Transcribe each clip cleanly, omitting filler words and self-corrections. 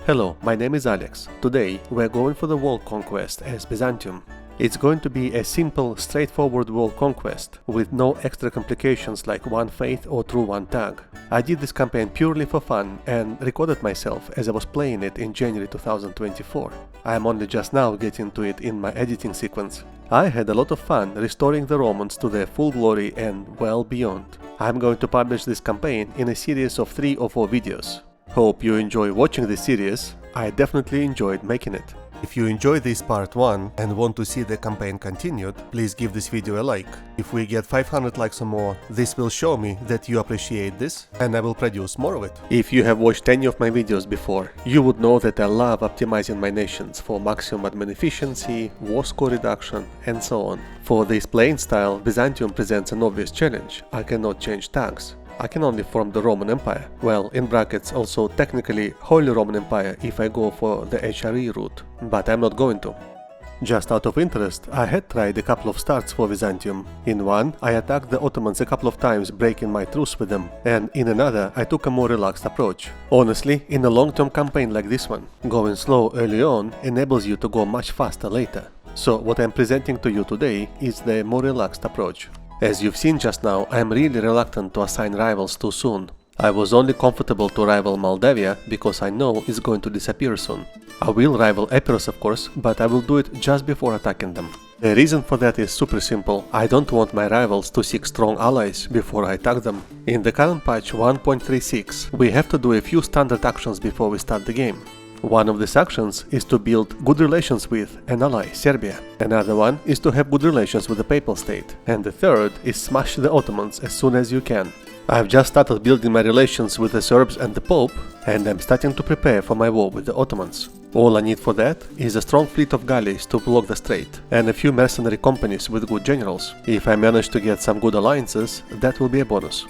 Hello, my name is Alex. Today we're going for the world conquest as Byzantium. It's going to be a simple, straightforward world conquest with no extra complications like one faith or true one tag. I did this campaign purely for fun and recorded myself as I was playing it in January 2024. I am only just now getting to it in my editing sequence. I had a lot of fun restoring the Romans to their full glory and well beyond. I'm going to publish this campaign in a series of 3 or 4 videos. Hope you enjoy watching this series. I definitely enjoyed making it. If you enjoyed this part 1 and want to see the campaign continued, please give this video a like. If we get 500 likes or more, this will show me that you appreciate this and I will produce more of it. If you have watched any of my videos before, you would know that I love optimizing my nations for maximum admin efficiency, war score reduction, and so on. For this playing style, Byzantium presents an obvious challenge. I cannot change tags. I can only form the Roman Empire, well, in brackets also technically Holy Roman Empire if I go for the HRE route, but I'm not going to. Just out of interest, I had tried a couple of starts for Byzantium. In one, I attacked the Ottomans a couple of times, breaking my truce with them, and in another, I took a more relaxed approach. Honestly, in a long-term campaign like this one, going slow early on enables you to go much faster later. So what I'm presenting to you today is the more relaxed approach. As you've seen just now, I am really reluctant to assign rivals too soon. I was only comfortable to rival Moldavia because I know it's going to disappear soon. I will rival Epirus of course, but I will do it just before attacking them. The reason for that is super simple. I don't want my rivals to seek strong allies before I attack them. In the current patch 1.36, we have to do a few standard actions before we start the game. One of these actions is to build good relations with an ally, Serbia. Another one is to have good relations with the Papal State. And the third is smash the Ottomans as soon as you can. I've just started building my relations with the Serbs and the Pope, and I'm starting to prepare for my war with the Ottomans. All I need for that is a strong fleet of galleys to block the strait, and a few mercenary companies with good generals. If I manage to get some good alliances, that will be a bonus.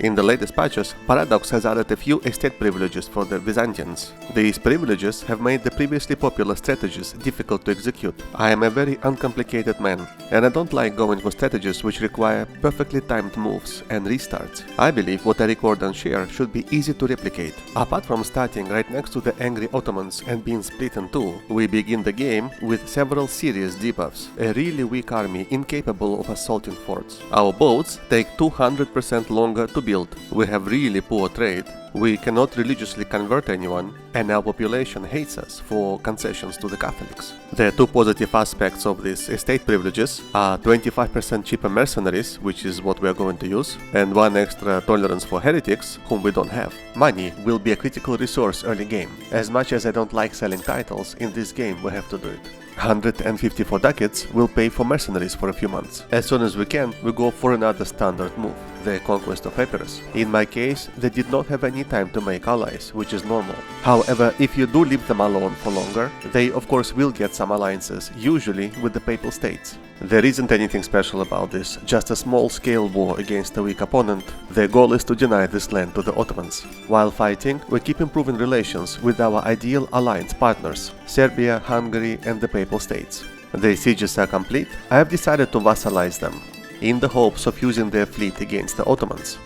In the latest patches, Paradox has added a few estate privileges for the Byzantines. These privileges have made the previously popular strategies difficult to execute. I am a very uncomplicated man, and I don't like going for strategies which require perfectly timed moves and restarts. I believe what I record and share should be easy to replicate. Apart from starting right next to the angry Ottomans and being split in two, we begin the game with several serious debuffs, a really weak army incapable of assaulting forts. Our boats take 200% longer to build. We have really poor trade, we cannot religiously convert anyone, and our population hates us for concessions to the Catholics. The two positive aspects of these estate privileges are 25% cheaper mercenaries, which is what we are going to use, and 1 extra tolerance for heretics, whom we don't have. Money will be a critical resource early game. As much as I don't like selling titles, in this game we have to do it. 154 ducats will pay for mercenaries for a few months. As soon as we can, we go for another standard move, the Conquest of Epirus. In my case, they did not have any time to make allies, which is normal. However, if you do leave them alone for longer, they of course will get some alliances, usually with the Papal States. There isn't anything special about this, just a small-scale war against a weak opponent. The goal is to deny this land to the Ottomans. While fighting, we keep improving relations with our ideal alliance partners, Serbia, Hungary and the Papal States. The sieges are complete. I have decided to vassalize them, in the hopes of using their fleet against the Ottomans.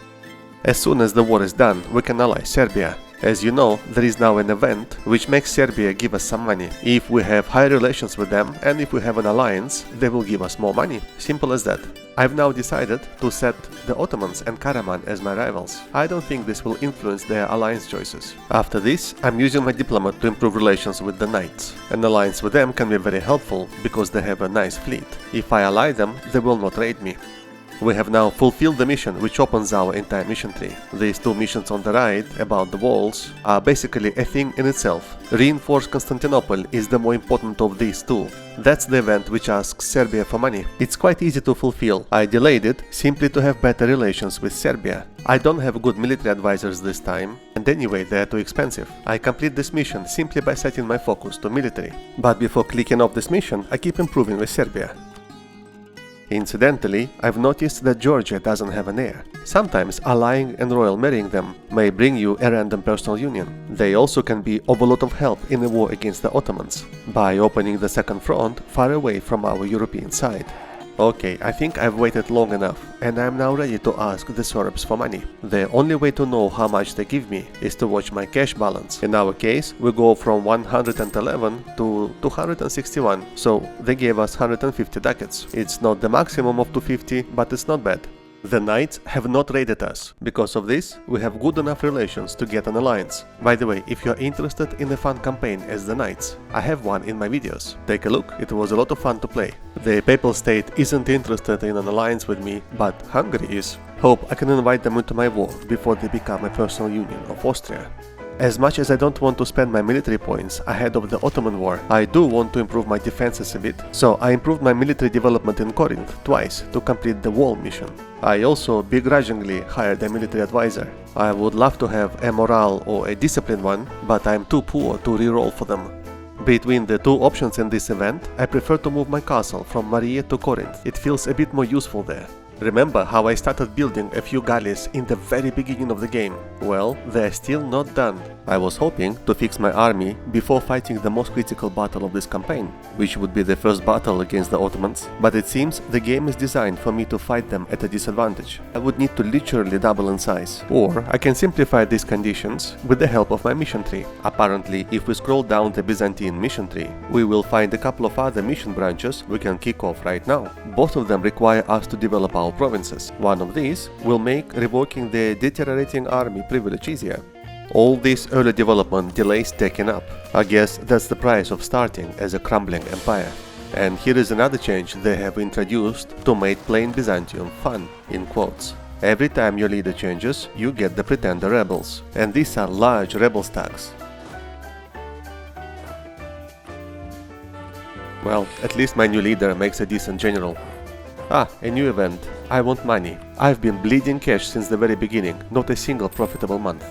As soon as the war is done, we can ally Serbia. As you know, there is now an event which makes Serbia give us some money. If we have high relations with them and if we have an alliance, they will give us more money. Simple as that. I've now decided to set the Ottomans and Karaman as my rivals. I don't think this will influence their alliance choices. After this, I'm using my diplomat to improve relations with the Knights. An alliance with them can be very helpful because they have a nice fleet. If I ally them, they will not raid me. We have now fulfilled the mission which opens our entire mission tree. These two missions on the right, about the walls, are basically a thing in itself. Reinforce Constantinople is the more important of these two. That's the event which asks Serbia for money. It's quite easy to fulfill. I delayed it simply to have better relations with Serbia. I don't have good military advisors this time, and anyway they are too expensive. I complete this mission simply by setting my focus to military. But before clicking off this mission, I keep improving with Serbia. Incidentally, I've noticed that Georgia doesn't have an heir. Sometimes allying and royal marrying them may bring you a random personal union. They also can be of a lot of help in the war against the Ottomans, by opening the second front far away from our European side. Okay, I think I've waited long enough, and I'm now ready to ask the Serbs for money. The only way to know how much they give me is to watch my cash balance. In our case, we go from 111 to 261, so they gave us 150 ducats. It's not the maximum of 250, but it's not bad. The Knights have not raided us. Because of this, we have good enough relations to get an alliance. By the way, if you're interested in a fun campaign as the Knights, I have one in my videos. Take a look, it was a lot of fun to play. The Papal State isn't interested in an alliance with me, but Hungary is. Hope I can invite them into my war before they become a personal union of Austria. As much as I don't want to spend my military points ahead of the Ottoman war, I do want to improve my defenses a bit, so I improved my military development in Corinth twice to complete the wall mission. I also begrudgingly hired a military advisor. I would love to have a morale or a discipline one, but I'm too poor to reroll for them. Between the two options in this event, I prefer to move my castle from Maria to Corinth. It feels a bit more useful there. Remember how I started building a few galleys in the very beginning of the game? Well, they're still not done. I was hoping to fix my army before fighting the most critical battle of this campaign, which would be the first battle against the Ottomans, but it seems the game is designed for me to fight them at a disadvantage. I would need to literally double in size, or I can simplify these conditions with the help of my mission tree. Apparently, if we scroll down the Byzantine mission tree, we will find a couple of other mission branches we can kick off right now. Both of them require us to develop our provinces. One of these will make revoking the deteriorating army privilege easier. All this early development delays taken up. I guess that's the price of starting as a crumbling empire. And here is another change they have introduced to make playing Byzantium fun, in quotes. Every time your leader changes, you get the pretender rebels. And these are large rebel stacks. Well, at least my new leader makes a decent general. Ah, a new event. I want money. I've been bleeding cash since the very beginning, not a single profitable month.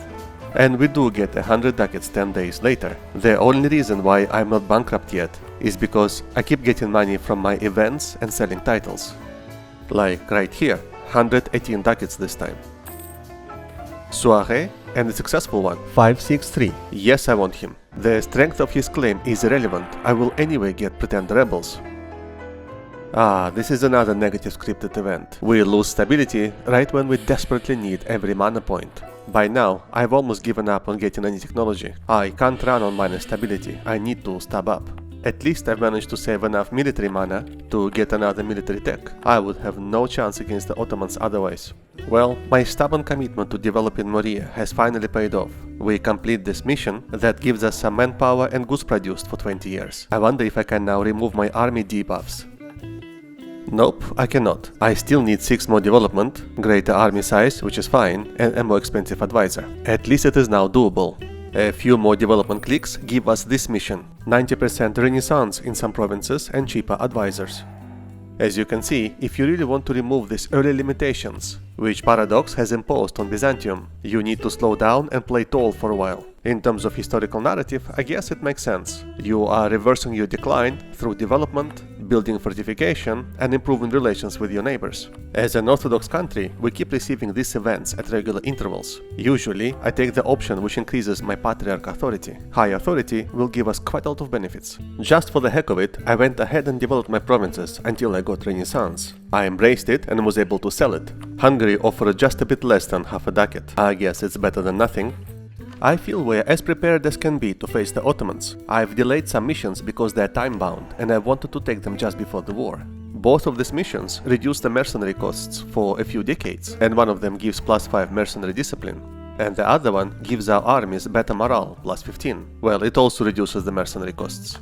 And we do get 100 ducats 10 days later. The only reason why I'm not bankrupt yet is because I keep getting money from my events and selling titles. Like right here, 118 ducats this time. Soirée, and a successful one, 563. Yes, I want him. The strength of his claim is irrelevant. I will anyway get pretender rebels. Ah, this is another negative scripted event. We lose stability right when we desperately need every mana point. By now, I've almost given up on getting any technology. I can't run on minus stability, I need to stab up. At least I've managed to save enough military mana to get another military tech. I would have no chance against the Ottomans otherwise. Well, my stubborn commitment to developing Moria has finally paid off. We complete this mission that gives us some manpower and goods produced for 20 years. I wonder if I can now remove my army debuffs. Nope, I cannot. I still need 6 more development, greater army size, which is fine, and a more expensive advisor. At least it is now doable. A few more development clicks give us this mission, 90% renaissance in some provinces and cheaper advisors. As you can see, if you really want to remove these early limitations, which Paradox has imposed on Byzantium, you need to slow down and play tall for a while. In terms of historical narrative, I guess it makes sense. You are reversing your decline through development, building fortification, and improving relations with your neighbors. As an Orthodox country, we keep receiving these events at regular intervals. Usually, I take the option which increases my patriarch authority. High authority will give us quite a lot of benefits. Just for the heck of it, I went ahead and developed my provinces until I got Renaissance. I embraced it and was able to sell it. Hungary offered just a bit less than half a ducat. I guess it's better than nothing. I feel we're as prepared as can be to face the Ottomans. I've delayed some missions because they're time-bound, and I wanted to take them just before the war. Both of these missions reduce the mercenary costs for a few decades, and one of them gives +5 mercenary discipline, and the other one gives our armies better morale, +15. Well, it also reduces the mercenary costs.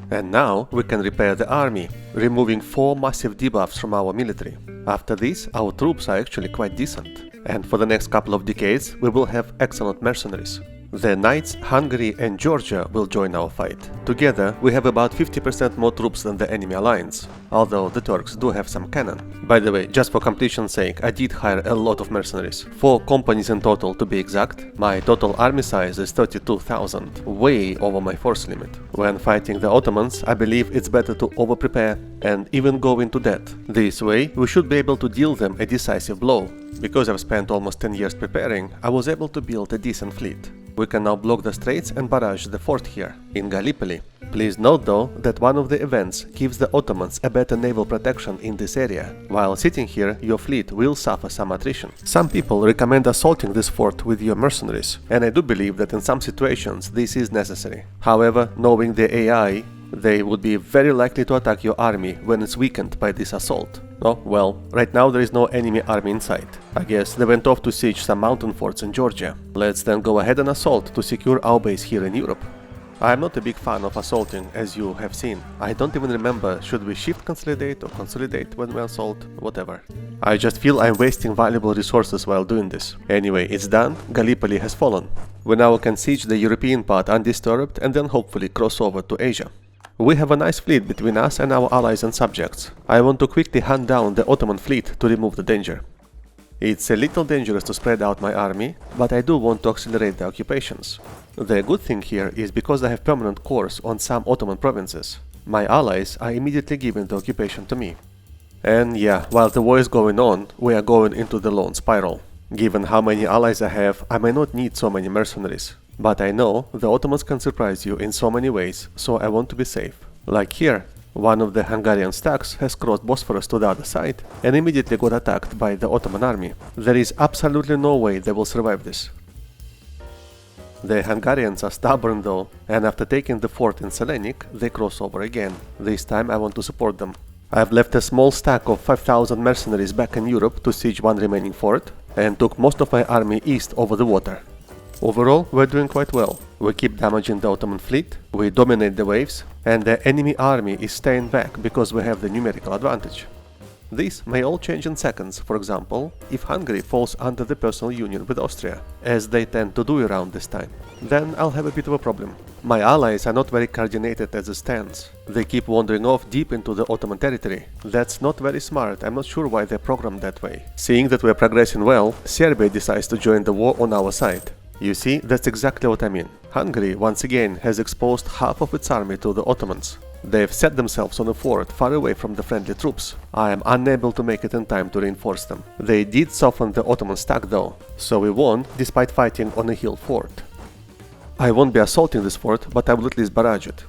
And now we can repair the army, removing 4 massive debuffs from our military. After this, our troops are actually quite decent. And for the next couple of decades, we will have excellent mercenaries. The Knights, Hungary and Georgia will join our fight. Together, we have about 50% more troops than the enemy alliance, although the Turks do have some cannon. By the way, just for completion's sake, I did hire a lot of mercenaries. 4 companies in total to be exact. My total army size is 32,000, way over my force limit. When fighting the Ottomans, I believe it's better to over-prepare and even go into debt. This way, we should be able to deal them a decisive blow. Because I've spent almost 10 years preparing, I was able to build a decent fleet. We can now block the straits and barrage the fort here, in Gallipoli. Please note though that one of the events gives the Ottomans a better naval protection in this area. While sitting here, your fleet will suffer some attrition. Some people recommend assaulting this fort with your mercenaries, and I do believe that in some situations this is necessary. However, knowing the AI, they would be very likely to attack your army when it's weakened by this assault. Oh, well, right now there is no enemy army in sight. I guess they went off to siege some mountain forts in Georgia. Let's then go ahead and assault to secure our base here in Europe. I am not a big fan of assaulting, as you have seen. I don't even remember should we shift consolidate or consolidate when we assault, whatever. I just feel I'm wasting valuable resources while doing this. Anyway, it's done, Gallipoli has fallen. We now can siege the European part undisturbed and then hopefully cross over to Asia. We have a nice fleet between us and our allies and subjects. I want to quickly hunt down the Ottoman fleet to remove the danger. It's a little dangerous to spread out my army, but I do want to accelerate the occupations. The good thing here is because I have permanent cores on some Ottoman provinces, my allies are immediately giving the occupation to me. And yeah, while the war is going on, we are going into the lone spiral. Given how many allies I have, I may not need so many mercenaries. But I know the Ottomans can surprise you in so many ways, so I want to be safe. Like here, one of the Hungarian stacks has crossed Bosphorus to the other side and immediately got attacked by the Ottoman army. There is absolutely no way they will survive this. The Hungarians are stubborn though, and after taking the fort in Selenik, they cross over again. This time I want to support them. I've left a small stack of 5,000 mercenaries back in Europe to siege one remaining fort, and took most of my army east over the water. Overall, we're doing quite well. We keep damaging the Ottoman fleet, we dominate the waves, and the enemy army is staying back because we have the numerical advantage. This may all change in seconds, for example, if Hungary falls under the personal union with Austria, as they tend to do around this time. Then I'll have a bit of a problem. My allies are not very coordinated as it stands. They keep wandering off deep into the Ottoman territory. That's not very smart, I'm not sure why they're programmed that way. Seeing that we're progressing well, Serbia decides to join the war on our side. You see, that's exactly what I mean. Hungary, once again, has exposed half of its army to the Ottomans. They've set themselves on a fort far away from the friendly troops. I am unable to make it in time to reinforce them. They did soften the Ottoman stack though, so we won despite fighting on a hill fort. I won't be assaulting this fort, but I will at least barrage it.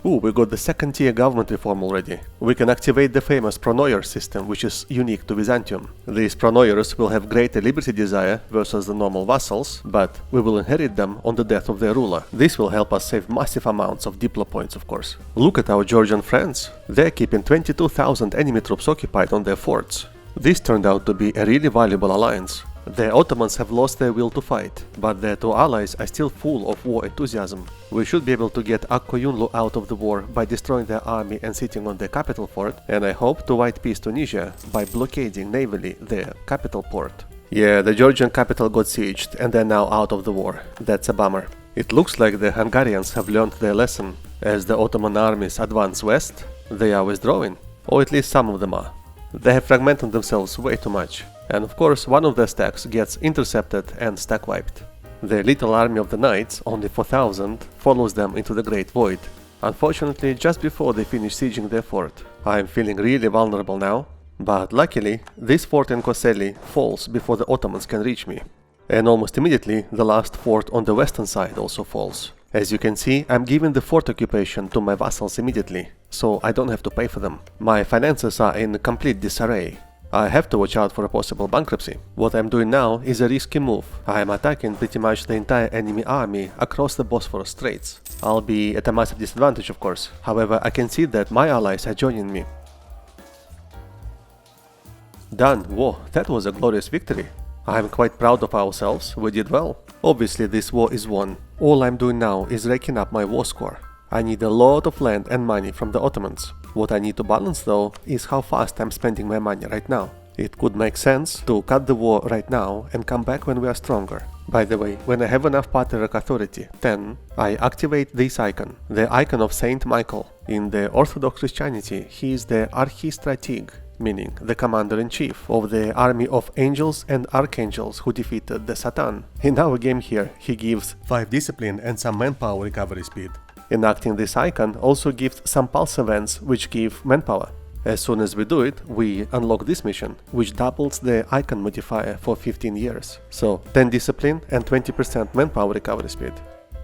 Ooh, we got the second tier government reform already. We can activate the famous pronoyer system, which is unique to Byzantium. These pronoyers will have greater liberty desire versus the normal vassals, but we will inherit them on the death of their ruler. This will help us save massive amounts of diplo points, of course. Look at our Georgian friends. They're keeping 22,000 enemy troops occupied on their forts. This turned out to be a really valuable alliance. The Ottomans have lost their will to fight, but their two allies are still full of war enthusiasm. We should be able to get Akkoyunlu out of the war by destroying their army and sitting on their capital fort, and I hope to white peace Tunisia by blockading navally their capital port. Yeah, the Georgian capital got sieged and they're now out of the war. That's a bummer. It looks like the Hungarians have learned their lesson. As the Ottoman armies advance west, they are withdrawing, or at least some of them are. They have fragmented themselves way too much. And of course, one of their stacks gets intercepted and stack wiped. The little army of the knights, only 4,000, follows them into the Great Void. Unfortunately, just before they finish sieging their fort. I am feeling really vulnerable now, but luckily, this fort in Koseli falls before the Ottomans can reach me. And almost immediately, the last fort on the western side also falls. As you can see, I'm giving the fort occupation to my vassals immediately, so I don't have to pay for them. My finances are in complete disarray. I have to watch out for a possible bankruptcy. What I'm doing now is a risky move. I am attacking pretty much the entire enemy army across the Bosphorus Straits. I'll be at a massive disadvantage, of course. However, I can see that my allies are joining me. Done. Whoa, that was a glorious victory. I'm quite proud of ourselves. We did well. Obviously, this war is won. All I'm doing now is raking up my war score. I need a lot of land and money from the Ottomans. What I need to balance though is how fast I'm spending my money right now. It could make sense to cut the war right now and come back when we are stronger. By the way, when I have enough patriarch authority, then I activate this icon, the icon of Saint Michael. In the Orthodox Christianity, he is the archistrateg, meaning the commander-in-chief of the army of angels and archangels who defeated the Satan. In our game here, he gives 5 discipline and some manpower recovery speed. Enacting this icon also gives some pulse events which give manpower. As soon as we do it, we unlock this mission, which doubles the icon modifier for 15 years. So 10 discipline and 20% manpower recovery speed.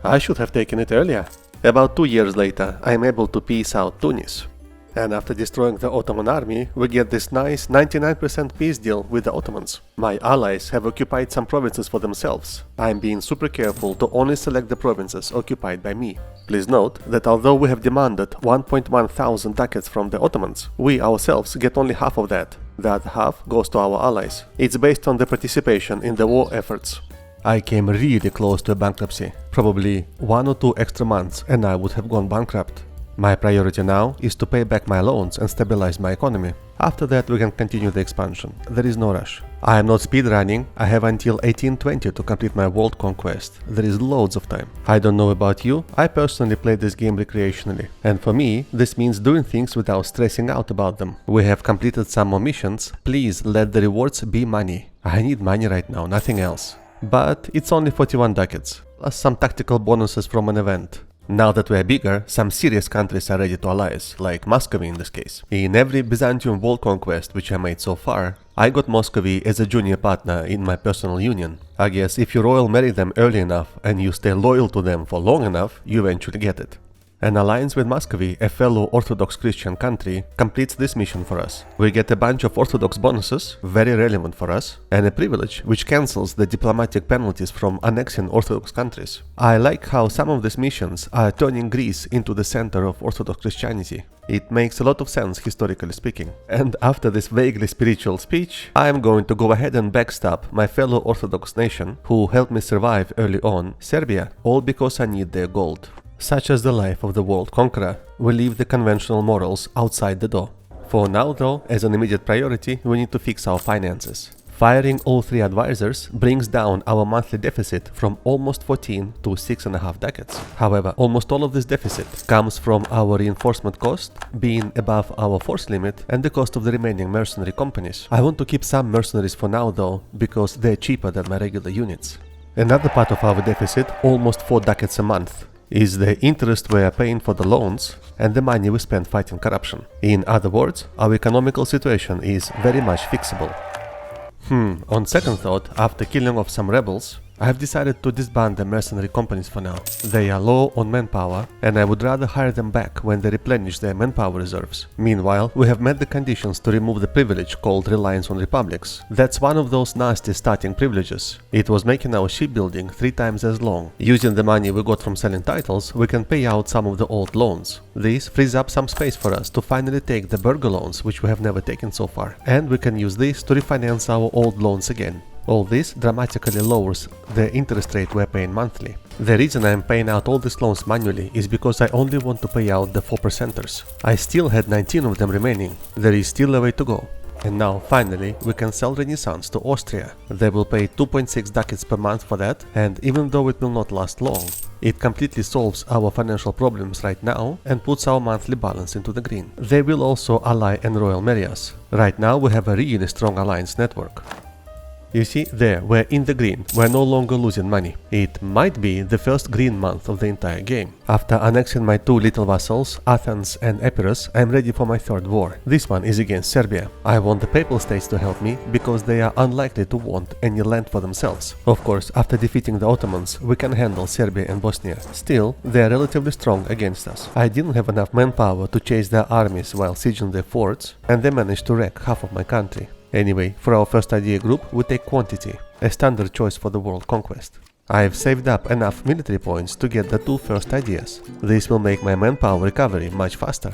I should have taken it earlier. About 2 years later, I am able to peace out Tunis. And after destroying the Ottoman army, we get this nice 99% peace deal with the Ottomans. My allies have occupied some provinces for themselves. I am being super careful to only select the provinces occupied by me. Please note that although we have demanded 1.1 thousand ducats from the Ottomans, we ourselves get only half of that. The other half goes to our allies. It's based on the participation in the war efforts. I came really close to a bankruptcy. Probably 1 or 2 extra months and I would have gone bankrupt. My priority now is to pay back my loans and stabilize my economy. After that we can continue the expansion. There is no rush. I am not speedrunning. I have until 1820 to complete my world conquest. There is loads of time. I don't know about you, I personally play this game recreationally. And for me, this means doing things without stressing out about them. We have completed some more missions. Please let the rewards be money. I need money right now, nothing else. But it's only 41 ducats, plus some tactical bonuses from an event. Now that we are bigger, some serious countries are ready to ally us, like Muscovy in this case. In every Byzantium world conquest which I made so far, I got Muscovy as a junior partner in my personal union. I guess if you royal marry them early enough and you stay loyal to them for long enough, you eventually get it. An alliance with Muscovy, a fellow Orthodox Christian country, completes this mission for us. We get a bunch of Orthodox bonuses, very relevant for us, and a privilege which cancels the diplomatic penalties from annexing Orthodox countries. I like how some of these missions are turning Greece into the center of Orthodox Christianity. It makes a lot of sense historically speaking. And after this vaguely spiritual speech, I am going to go ahead and backstab my fellow Orthodox nation who helped me survive early on, Serbia, all because I need their gold. Such as the life of the world conqueror, we leave the conventional morals outside the door. For now though, as an immediate priority, we need to fix our finances. Firing all 3 advisors brings down our monthly deficit from almost 14 to 6.5 ducats. However, almost all of this deficit comes from our reinforcement cost being above our force limit and the cost of the remaining mercenary companies. I want to keep some mercenaries for now though, because they're cheaper than my regular units. Another part of our deficit, almost 4 ducats a month, is the interest we are paying for the loans and the money we spend fighting corruption. In other words, our economical situation is very much fixable. On second thought, after killing off some rebels, I have decided to disband the mercenary companies for now. They are low on manpower and I would rather hire them back when they replenish their manpower reserves. Meanwhile, we have met the conditions to remove the privilege called reliance on republics. That's one of those nasty starting privileges. It was making our shipbuilding 3 times as long. Using the money we got from selling titles, we can pay out some of the old loans. This frees up some space for us to finally take the burger loans which we have never taken so far. And we can use this to refinance our old loans again. All this dramatically lowers the interest rate we're paying monthly. The reason I'm paying out all these loans manually is because I only want to pay out the 4%ers. I still had 19 of them remaining. There is still a way to go. And now, finally, we can sell Renaissance to Austria. They will pay 2.6 ducats per month for that, and even though it will not last long, it completely solves our financial problems right now and puts our monthly balance into the green. They will also ally and royal marry us. Right now we have a really strong alliance network. You see, there, we're in the green, we're no longer losing money. It might be the first green month of the entire game. After annexing my 2 little vassals, Athens and Epirus, I'm ready for my 3rd war. This one is against Serbia. I want the Papal States to help me, because they are unlikely to want any land for themselves. Of course, after defeating the Ottomans, we can handle Serbia and Bosnia. Still, they are relatively strong against us. I didn't have enough manpower to chase their armies while sieging their forts, and they managed to wreck half of my country. Anyway, for our first idea group, we take quantity, a standard choice for the world conquest. I have saved up enough military points to get the 2 first ideas. This will make my manpower recovery much faster.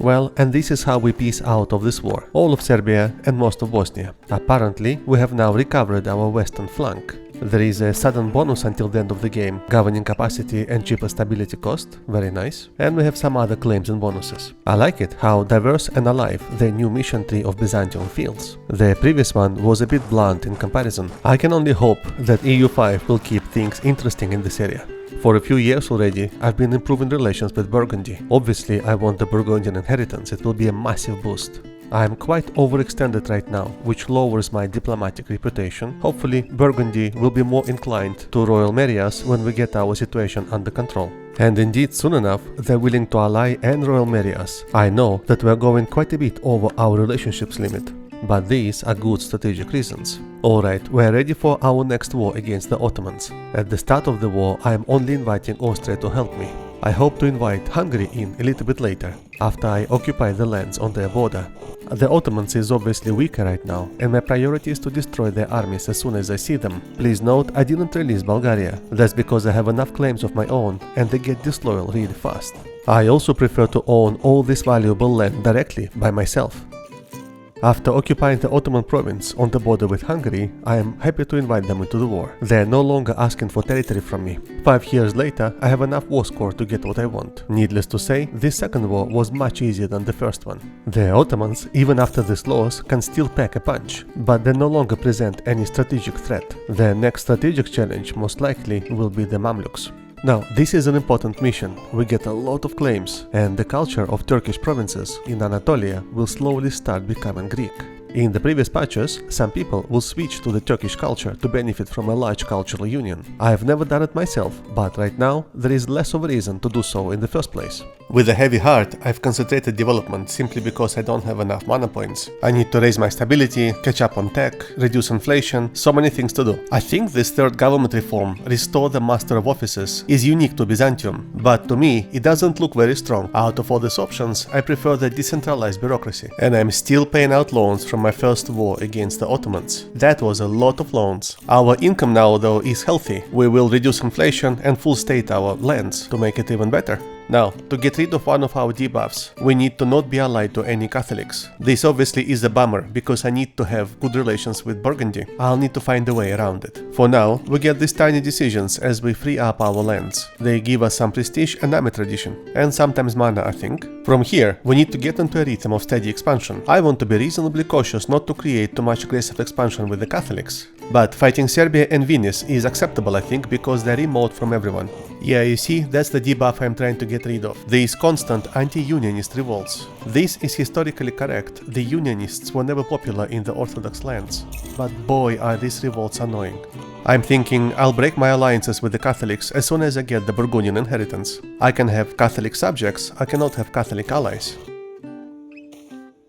Well, and this is how we peace out of this war. All of Serbia and most of Bosnia. Apparently, we have now recovered our western flank. There is a sudden bonus until the end of the game, governing capacity and cheaper stability cost, very nice. And we have some other claims and bonuses. I like it how diverse and alive the new mission tree of Byzantium feels. The previous one was a bit blunt in comparison. I can only hope that EU5 will keep things interesting in this area. For a few years already, I've been improving relations with Burgundy. Obviously, I want the Burgundian inheritance, it will be a massive boost. I am quite overextended right now, which lowers my diplomatic reputation. Hopefully, Burgundy will be more inclined to royal marry us when we get our situation under control. And indeed, soon enough, they're willing to ally and royal marry us. I know that we're going quite a bit over our relationships limit, but these are good strategic reasons. Alright, we're ready for our next war against the Ottomans. At the start of the war, I am only inviting Austria to help me. I hope to invite Hungary in a little bit later, after I occupy the lands on their border. The Ottomans is obviously weaker right now, and my priority is to destroy their armies as soon as I see them. Please note, I didn't release Bulgaria. That's because I have enough claims of my own, and they get disloyal really fast. I also prefer to own all this valuable land directly by myself. After occupying the Ottoman province on the border with Hungary, I am happy to invite them into the war. They are no longer asking for territory from me. 5 years later, I have enough war score to get what I want. Needless to say, this second war was much easier than the first one. The Ottomans, even after this loss, can still pack a punch, but they no longer present any strategic threat. Their next strategic challenge most likely will be the Mamluks. Now, this is an important mission. We get a lot of claims, and the culture of Turkish provinces in Anatolia will slowly start becoming Greek. In the previous patches, some people will switch to the Turkish culture to benefit from a large cultural union. I have never done it myself, but right now there is less of a reason to do so in the first place. With a heavy heart, I've concentrated development simply because I don't have enough mana points. I need to raise my stability, catch up on tech, reduce inflation, so many things to do. I think this third government reform, Restore the Master of Offices, is unique to Byzantium, but to me it doesn't look very strong. Out of all these options, I prefer the decentralized bureaucracy, and I'm still paying out loans from my first war against the Ottomans. That was a lot of loans. Our income now though is healthy. We will reduce inflation and full state our lands to make it even better. Now, to get rid of one of our debuffs, we need to not be allied to any Catholics. This obviously is a bummer, because I need to have good relations with Burgundy. I'll need to find a way around it. For now, we get these tiny decisions as we free up our lands. They give us some prestige and army tradition, and sometimes mana, I think. From here, we need to get into a rhythm of steady expansion. I want to be reasonably cautious not to create too much aggressive expansion with the Catholics. But fighting Serbia and Venice is acceptable, I think, because they're remote from everyone. Yeah, you see, that's the debuff I'm trying to get rid of. These constant anti-unionist revolts. This is historically correct. The unionists were never popular in the Orthodox lands. But boy, are these revolts annoying. I'm thinking I'll break my alliances with the Catholics as soon as I get the Burgundian inheritance. I can have Catholic subjects, I cannot have Catholic allies.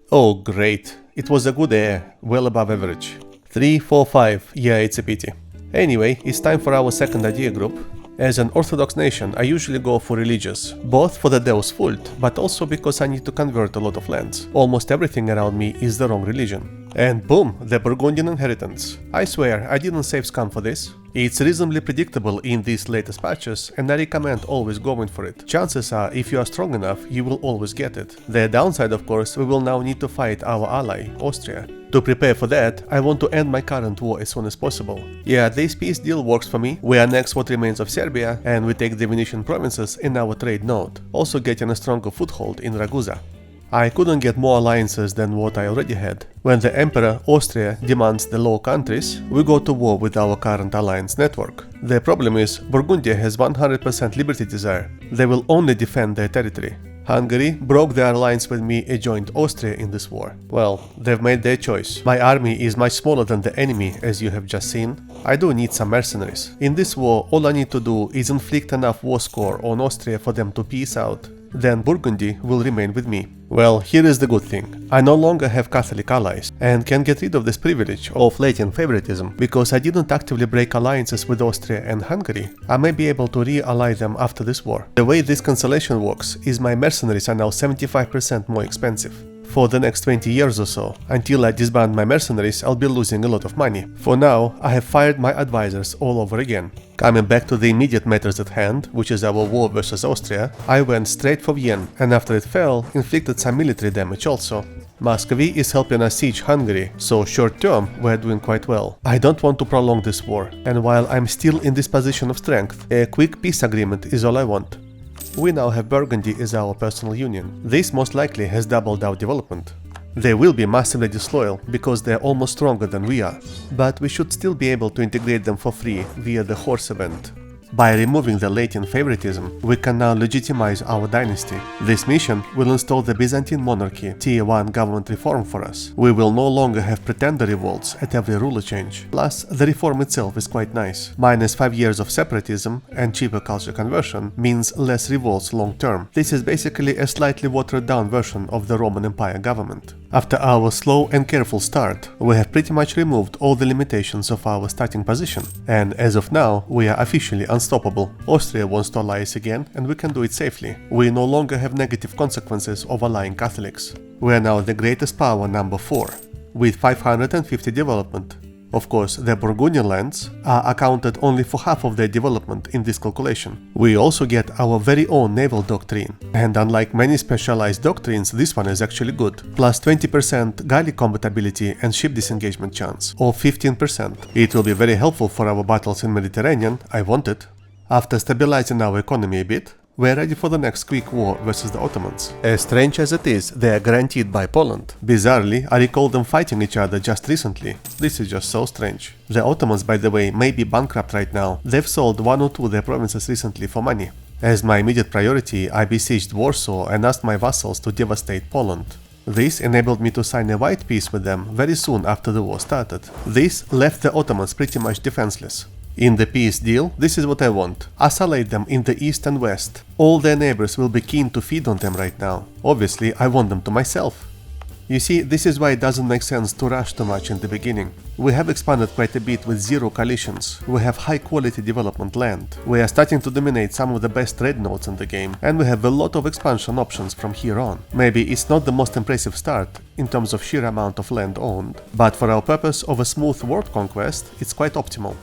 Oh great, it was a good heir, well above average. 3, 4, 5, yeah, it's a pity. Anyway, it's time for our second idea group. As an Orthodox nation, I usually go for religious, both for the Deus Vult, but also because I need to convert a lot of lands. Almost everything around me is the wrong religion. And boom, the Burgundian inheritance. I swear, I didn't save scum for this. It's reasonably predictable in these latest patches, and I recommend always going for it. Chances are, if you are strong enough, you will always get it. The downside, of course, we will now need to fight our ally, Austria. To prepare for that, I want to end my current war as soon as possible. Yeah, this peace deal works for me. We annex what remains of Serbia, and we take the Venetian provinces in our trade node, also getting a stronger foothold in Ragusa. I couldn't get more alliances than what I already had. When the Emperor Austria demands the Low Countries, we go to war with our current alliance network. The problem is, Burgundy has 100% liberty desire. They will only defend their territory. Hungary broke their alliance with me and joined Austria in this war. Well, they've made their choice. My army is much smaller than the enemy, as you have just seen. I do need some mercenaries. In this war, all I need to do is inflict enough war score on Austria for them to peace out. Then Burgundy will remain with me. Well, here is the good thing. I no longer have Catholic allies, and can get rid of this privilege of Latin favoritism, because I didn't actively break alliances with Austria and Hungary. I may be able to re-ally them after this war. The way this consolation works is my mercenaries are now 75% more expensive. For the next 20 years or so, until I disband my mercenaries, I'll be losing a lot of money. For now, I have fired my advisors all over again. Coming back to the immediate matters at hand, which is our war versus Austria, I went straight for Vienna, and after it fell, inflicted some military damage also. Muscovy is helping us siege Hungary, so short term we're doing quite well. I don't want to prolong this war, and while I'm still in this position of strength, a quick peace agreement is all I want. We now have Burgundy as our personal union. This most likely has doubled our development. They will be massively disloyal because they are almost stronger than we are, but we should still be able to integrate them for free via the horse event. By removing the Latin favoritism, we can now legitimize our dynasty. This mission will install the Byzantine monarchy Tier 1 government reform for us. We will no longer have pretender revolts at every ruler change. Plus, the reform itself is quite nice. Minus 5 years of separatism and cheaper culture conversion means less revolts long term. This is basically a slightly watered down version of the Roman Empire government. After our slow and careful start, we have pretty much removed all the limitations of our starting position, and as of now, we are officially unstoppable. Austria wants to ally us again, and we can do it safely. We no longer have negative consequences of allying Catholics. We are now the greatest power number 4, with 550 development. Of course, the Burgundian lands are accounted only for half of their development in this calculation. We also get our very own naval doctrine, and unlike many specialized doctrines, this one is actually good. Plus 20% galley combat ability and ship disengagement chance, or 15%. It will be very helpful for our battles in Mediterranean, I want it. After stabilizing our economy a bit, we are ready for the next quick war versus the Ottomans. As strange as it is, they are guaranteed by Poland. Bizarrely, I recall them fighting each other just recently. This is just so strange. The Ottomans, by the way, may be bankrupt right now. They've sold 1 or 2 of their provinces recently for money. As my immediate priority, I besieged Warsaw and asked my vassals to devastate Poland. This enabled me to sign a white peace with them very soon after the war started. This left the Ottomans pretty much defenseless. In the peace deal, this is what I want. Isolate them in the east and west. All their neighbors will be keen to feed on them right now. Obviously, I want them to myself. You see, this is why it doesn't make sense to rush too much in the beginning. We have expanded quite a bit with 0 coalitions. We have high quality development land. We are starting to dominate some of the best trade nodes in the game, and we have a lot of expansion options from here on. Maybe it's not the most impressive start in terms of sheer amount of land owned, but for our purpose of a smooth world conquest, it's quite optimal.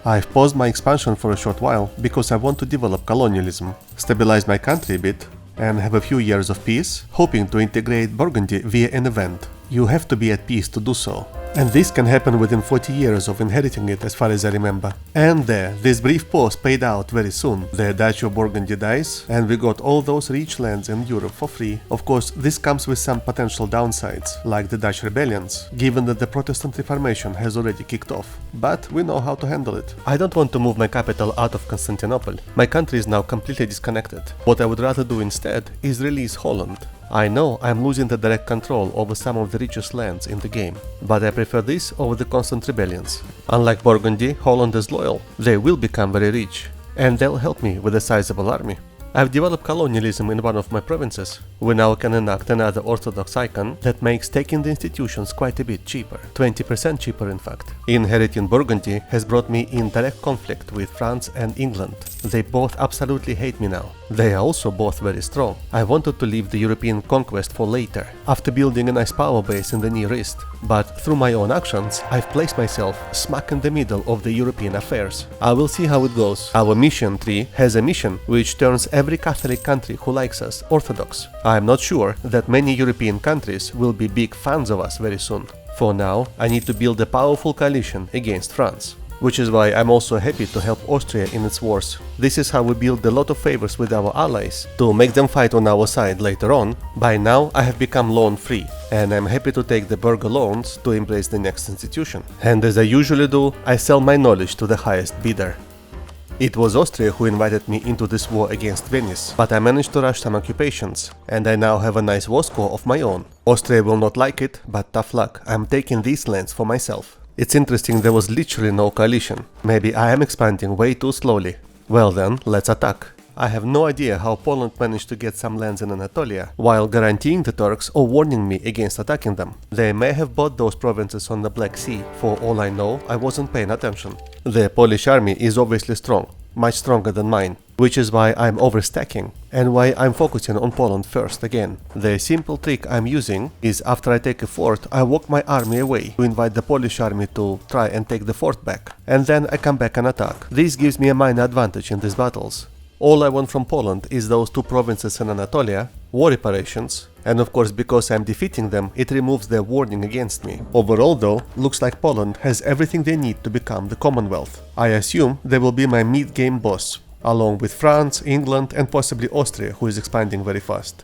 I've paused my expansion for a short while because I want to develop colonialism, stabilize my country a bit, and have a few years of peace, hoping to integrate Burgundy via an event. You have to be at peace to do so. And this can happen within 40 years of inheriting it as far as I remember. And there, this brief pause paid out very soon. The Duchy of Burgundy dies, and we got all those rich lands in Europe for free. Of course, this comes with some potential downsides, like the Dutch rebellions, given that the Protestant Reformation has already kicked off. But we know how to handle it. I don't want to move my capital out of Constantinople. My country is now completely disconnected. What I would rather do instead is release Holland. I know I'm losing the direct control over some of the richest lands in the game, but I prefer this over the constant rebellions. Unlike Burgundy, Holland is loyal. They will become very rich, and they'll help me with a sizable army. I've developed colonialism in one of my provinces. We now can enact another orthodox icon that makes taking the institutions quite a bit cheaper. 20% cheaper in fact. Inheriting Burgundy has brought me in direct conflict with France and England. They both absolutely hate me now. They are also both very strong. I wanted to leave the European conquest for later, after building a nice power base in the Near East. But through my own actions, I've placed myself smack in the middle of the European affairs. I will see how it goes. Our mission tree has a mission which turns every Catholic country who likes us Orthodox. I am not sure that many European countries will be big fans of us very soon. For now, I need to build a powerful coalition against France. Which is why I'm also happy to help Austria in its wars. This is how we build a lot of favors with our allies, to make them fight on our side later on. By now I have become loan free, and I'm happy to take the burger loans to embrace the next institution. And as I usually do, I sell my knowledge to the highest bidder. It was Austria who invited me into this war against Venice, but I managed to rush some occupations, and I now have a nice war score of my own. Austria will not like it, but tough luck, I'm taking these lands for myself. It's interesting there was literally no coalition. Maybe I am expanding way too slowly. Well then, let's attack. I have no idea how Poland managed to get some lands in Anatolia, while guaranteeing the Turks or warning me against attacking them. They may have bought those provinces on the Black Sea. For all I know, I wasn't paying attention. The Polish army is obviously strong, much stronger than mine, which is why I'm overstacking, and why I'm focusing on Poland first again. The simple trick I'm using is after I take a fort, I walk my army away to invite the Polish army to try and take the fort back, and then I come back and attack. This gives me a minor advantage in these battles. All I want from Poland is those 2 provinces in Anatolia, war reparations, and of course because I'm defeating them, it removes their warning against me. Overall though, looks like Poland has everything they need to become the Commonwealth. I assume they will be my mid-game boss, along with France, England and possibly Austria, who is expanding very fast.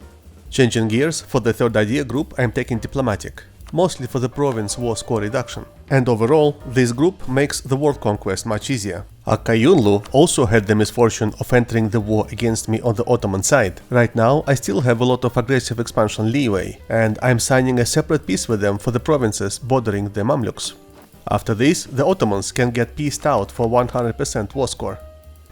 Changing gears, for the third idea group I'm taking diplomatic. mostly for the province war score reduction. And overall, this group makes the world conquest much easier. Akayunlu also had the misfortune of entering the war against me on the Ottoman side. Right now, I still have a lot of aggressive expansion leeway, and I'm signing a separate peace with them for the provinces bordering the Mamluks. After this, the Ottomans can get pieced out for 100% war score.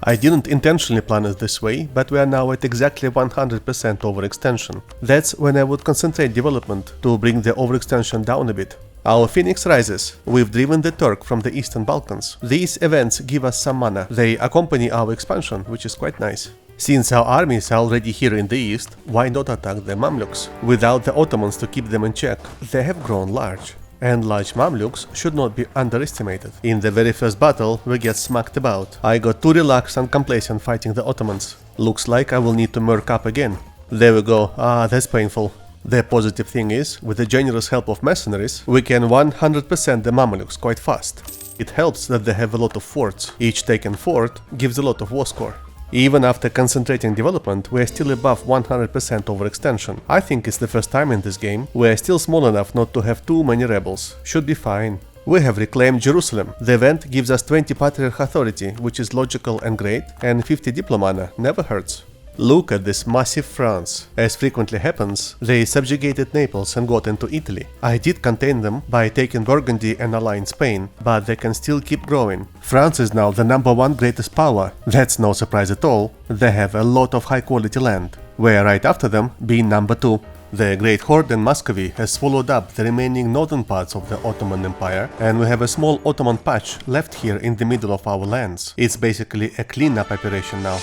I didn't intentionally plan it this way, but we are now at exactly 100% overextension. That's when I would concentrate development to bring the overextension down a bit. Our phoenix rises. We've driven the Turk from the Eastern Balkans. These events give us some mana. They accompany our expansion, which is quite nice. Since our armies are already here in the east, why not attack the Mamluks? Without the Ottomans to keep them in check, they have grown large. And large Mamluks should not be underestimated. In the very first battle, we get smacked about. I got too relaxed and complacent fighting the Ottomans. Looks like I will need to merc up again. There we go. That's painful. The positive thing is, with the generous help of mercenaries, we can 100% the Mamluks quite fast. It helps that they have a lot of forts. Each taken fort gives a lot of war score. Even after concentrating development, we are still above 100% overextension. I think it's the first time in this game we are still small enough not to have too many rebels. Should be fine. We have reclaimed Jerusalem. The event gives us 20 Patriarch authority, which is logical and great, and 50 Diplomana, never hurts. Look at this massive France. As frequently happens, they subjugated Naples and got into Italy. I did contain them by taking Burgundy and allying Spain, but they can still keep growing. France is now the #1 greatest power. That's no surprise at all. They have a lot of high quality land. We're right after them, being #2. The Great Horde in Muscovy has swallowed up the remaining northern parts of the Ottoman Empire, and we have a small Ottoman patch left here in the middle of our lands. It's basically a cleanup operation now.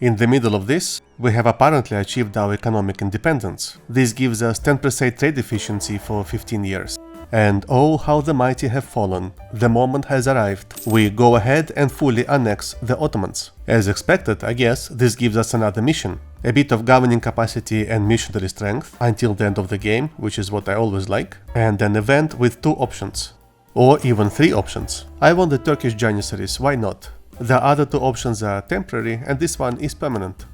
In the middle of this, we have apparently achieved our economic independence. This gives us 10% trade efficiency for 15 years. And oh, how the mighty have fallen. The moment has arrived. We go ahead and fully annex the Ottomans. As expected, I guess, this gives us another mission. A bit of governing capacity and missionary strength until the end of the game, which is what I always like, and an event with 2 options. Or even 3 options. I want the Turkish Janissaries, why not? The other 2 options are temporary and this one is permanent.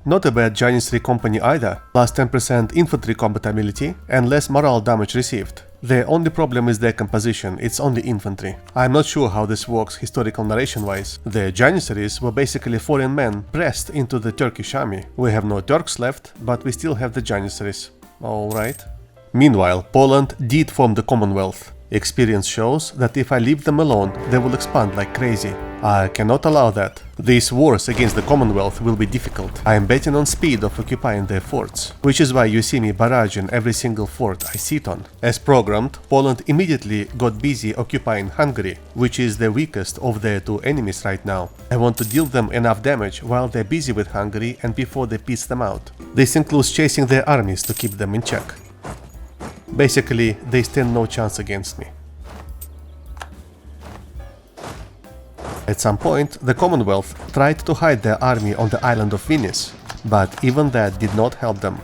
Not a bad Janissary company either, plus 10% infantry compatibility and less morale damage received. The only problem is their composition, it's only infantry. I'm not sure how this works historical narration wise. The Janissaries were basically foreign men pressed into the Turkish army. We have no Turks left, but we still have the Janissaries. Alright. Meanwhile, Poland did form the Commonwealth. Experience shows that if I leave them alone, they will expand like crazy. I cannot allow that. These wars against the Commonwealth will be difficult. I am betting on speed of occupying their forts, which is why you see me barraging every single fort I sit on. As programmed, Poland immediately got busy occupying Hungary, which is the weakest of their 2 enemies right now. I want to deal them enough damage while they're busy with Hungary and before they piece them out. This includes chasing their armies to keep them in check. Basically, they stand no chance against me. At some point, the Commonwealth tried to hide their army on the island of Venice, but even that did not help them.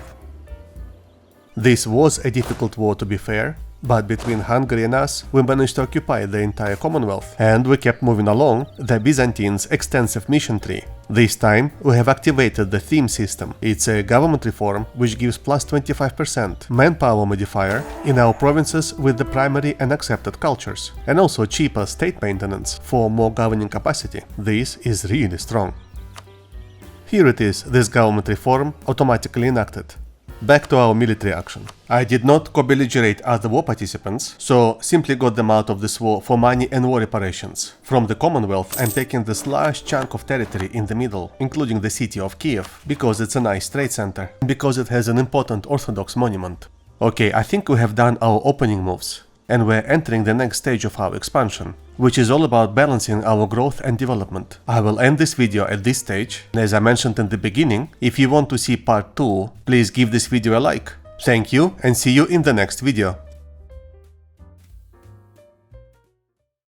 This was a difficult war to be fair, but between Hungary and us, we managed to occupy the entire Commonwealth, and we kept moving along the Byzantines' extensive mission tree. This time, we have activated the theme system. It's a government reform which gives plus 25% manpower modifier in our provinces with the primary and accepted cultures, and also cheaper state maintenance for more governing capacity. This is really strong. Here it is, this government reform automatically enacted. Back to our military action. I did not co-belligerate other war participants, so simply got them out of this war for money and war reparations. From the Commonwealth, I'm taking this large chunk of territory in the middle, including the city of Kiev, because it's a nice trade center, and because it has an important Orthodox monument. Okay, I think we have done our opening moves, and we're entering the next stage of our expansion, which is all about balancing our growth and development. I will end this video at this stage, and as I mentioned in the beginning, if you want to see part 2, please give this video a like. Thank you and see you in the next video.